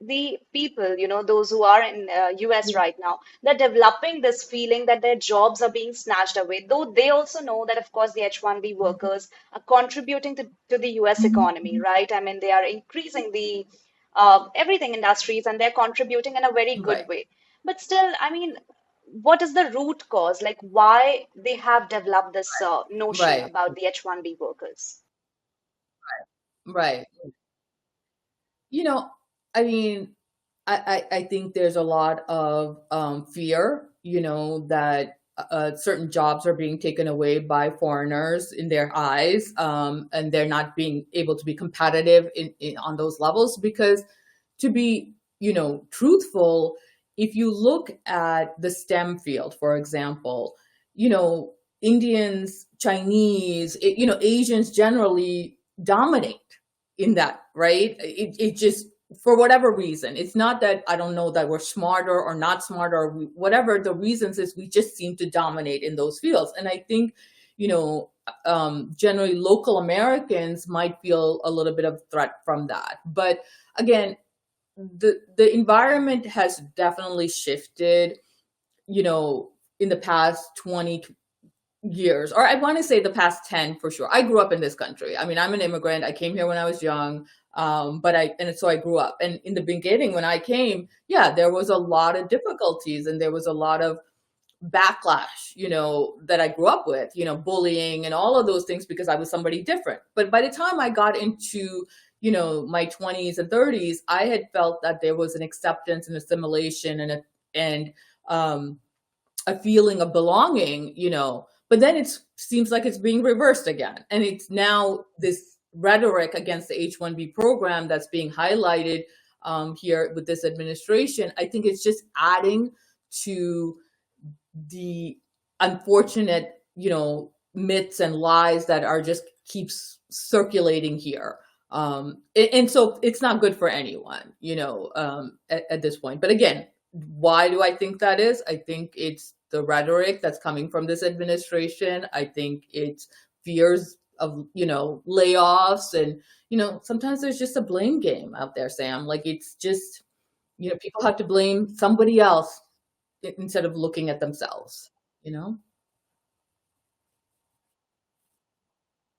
the people, those who are in US Yeah. right now, they're developing this feeling that their jobs are being snatched away. Though they also know that, of course, the H-1B workers are contributing to the US Mhm, economy, mhm. right? I mean, they are increasing the everything industries and they're contributing in a very good Right, way. But still, I mean, what is the root cause? Like, why they have developed this notion right, about the H-1B workers? right. You know, I mean, I think there's a lot of fear, that certain jobs are being taken away by foreigners in their eyes, and they're not being able to be competitive on those levels. Because to be, truthful, if you look at the STEM field, for example, you know, Indians, Chinese, Asians generally dominate in that, right? It just, for whatever reason, it's not that I don't know that we're smarter or not smarter, or whatever the reasons is, we just seem to dominate in those fields. And I think, you know, generally local Americans might feel a little bit of threat from that. But again, the environment has definitely shifted, you know, in the past 20 years, or I want to say the past 10 for sure. I grew up in this country. I mean, I'm an immigrant. I came here when I was young. And so I grew up. And in the beginning, when I came, yeah, there was a lot of difficulties and there was a lot of backlash, that I grew up with, bullying and all of those things because I was somebody different. But by the time I got into, my 20s and 30s, I had felt that there was an acceptance and assimilation and a feeling of belonging, but then it seems like it's being reversed again. And it's now this rhetoric against the H-1B program that's being highlighted here with this administration. I think it's just adding to the unfortunate, myths and lies that are just keeps circulating here. And so it's not good for anyone, at this point. But again, why do I think that is? I think it's the rhetoric that's coming from this administration. I think it's fears of, layoffs, and, sometimes there's just a blame game out there, Sam. Like, it's just, people have to blame somebody else instead of looking at themselves, you know?